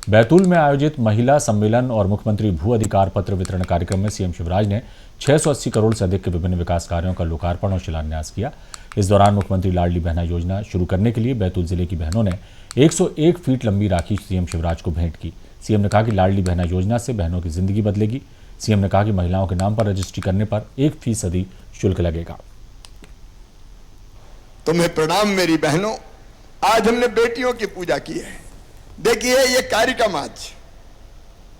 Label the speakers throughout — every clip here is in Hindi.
Speaker 1: बैतूल में आयोजित महिला सम्मेलन और मुख्यमंत्री भू अधिकार पत्र वितरण कार्यक्रम में सीएम शिवराज ने 680 करोड़ से अधिक के विभिन्न विकास कार्यों का लोकार्पण और शिलान्यास किया। इस दौरान मुख्यमंत्री लाडली बहना योजना शुरू करने के लिए बैतूल जिले की बहनों ने 101 फीट लंबी राखी सीएम शिवराज को भेंट की। सीएम ने कहा कि लाडली बहना योजना से बहनों की जिंदगी बदलेगी। सीएम ने कहा कि महिलाओं के नाम पर रजिस्ट्री करने पर 1% शुल्क लगेगा।
Speaker 2: तुम्हें प्रणाम मेरी बहनों। आज हमने बेटियों की पूजा की है। देखिए, ये कार्यक्रम आज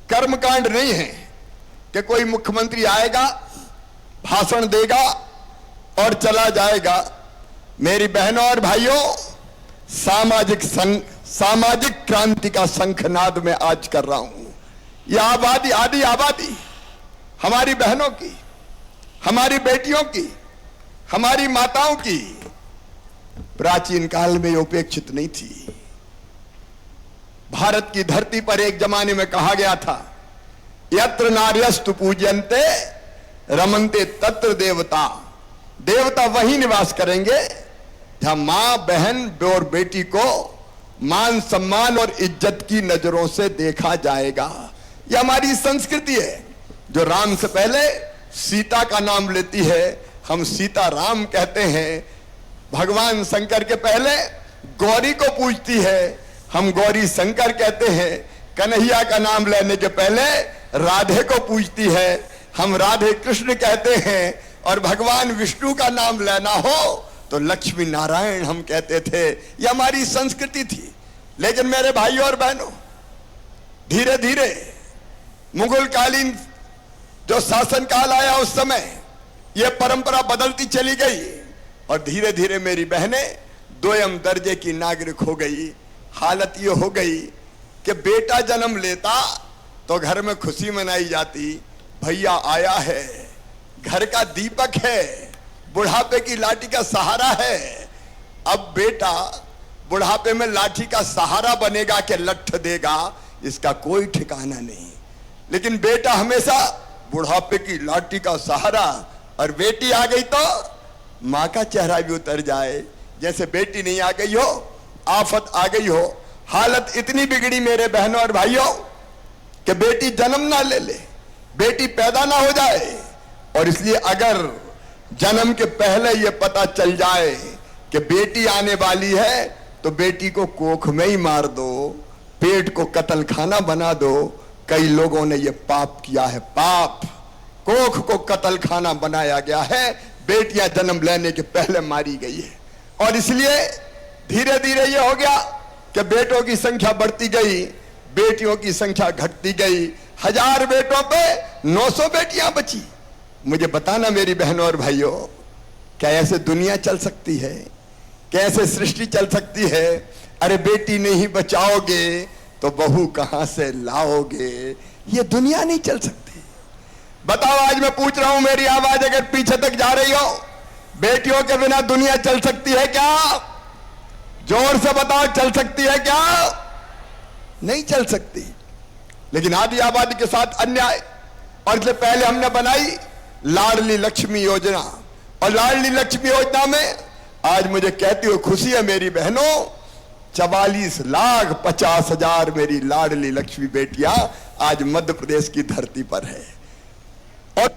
Speaker 2: कर्मकांड नहीं है कि कोई मुख्यमंत्री आएगा, भाषण देगा और चला जाएगा। मेरी बहनों और भाइयों, सामाजिक क्रांति का शंखनाद मैं आज कर रहा हूं। यह आबादी, आधी आबादी हमारी बहनों की, हमारी बेटियों की, हमारी माताओं की प्राचीन काल में उपेक्षित नहीं थी। भारत की धरती पर एक जमाने में कहा गया था, यत्र नार्यस्तु पूज्यन्ते रमन्ते तत्र देवता। देवता वही निवास करेंगे जहां मां, बहन और बेटी को मान, सम्मान और इज्जत की नजरों से देखा जाएगा। यह हमारी संस्कृति है, जो राम से पहले सीता का नाम लेती है। हम सीता राम कहते हैं। भगवान शंकर के पहले गौरी को पूजती है, हम गौरी शंकर कहते हैं। कन्हैया का नाम लेने के पहले राधे को पूजती है, हम राधे कृष्ण कहते हैं। और भगवान विष्णु का नाम लेना हो तो लक्ष्मी नारायण हम कहते थे। यह हमारी संस्कृति थी। लेकिन मेरे भाइयों और बहनों, धीरे धीरे मुगल कालीन जो शासन काल आया, उस समय यह परंपरा बदलती चली गई और धीरे धीरे मेरी बहनें दोयम दर्जे की नागरिक हो गई। हालत ये हो गई कि बेटा जन्म लेता तो घर में खुशी मनाई जाती, भैया आया है, घर का दीपक है, बुढ़ापे की लाठी का सहारा है। अब बेटा बुढ़ापे में लाठी का सहारा बनेगा कि लठ देगा, इसका कोई ठिकाना नहीं। लेकिन बेटा हमेशा बुढ़ापे की लाठी का सहारा, और बेटी आ गई तो मां का चेहरा भी उतर जाए। जैसे बेटी नहीं आ गई हो, आफत आ गई हो। हालत इतनी बिगड़ी मेरे बहनों और भाइयों कि बेटी जन्म ना ले, बेटी पैदा ना हो जाए। और इसलिए अगर जन्म के पहले यह पता चल जाए कि बेटी आने वाली है तो बेटी को कोख में ही मार दो, पेट को कत्ल खाना बना दो। कई लोगों ने यह पाप किया है। पाप, कोख को कत्ल खाना बनाया गया है। बेटियां जन्म लेने के पहले मारी गई है। और इसलिए धीरे धीरे यह हो गया कि बेटों की संख्या बढ़ती गई, बेटियों की संख्या घटती गई। 1000 बेटों पे 900 बेटियां बची। मुझे बताना मेरी बहनों और भाइयों, क्या ऐसे दुनिया चल सकती है? कैसे सृष्टि चल सकती है? अरे बेटी नहीं बचाओगे तो बहू कहां से लाओगे? ये दुनिया नहीं चल सकती। बताओ, आज मैं पूछ रहा हूं, मेरी आवाज अगर पीछे तक जा रही हो, बेटियों के बिना दुनिया चल सकती है क्या? जोर से बताओ, चल सकती है क्या? नहीं चल सकती। लेकिन आधी आबादी के साथ अन्याय। और इसलिए पहले हमने बनाई लाडली लक्ष्मी योजना, और लाडली लक्ष्मी योजना में आज मुझे कहती हुई खुशी है मेरी बहनों, 44,50,000 मेरी लाडली लक्ष्मी बेटियां आज मध्य प्रदेश की धरती पर है। और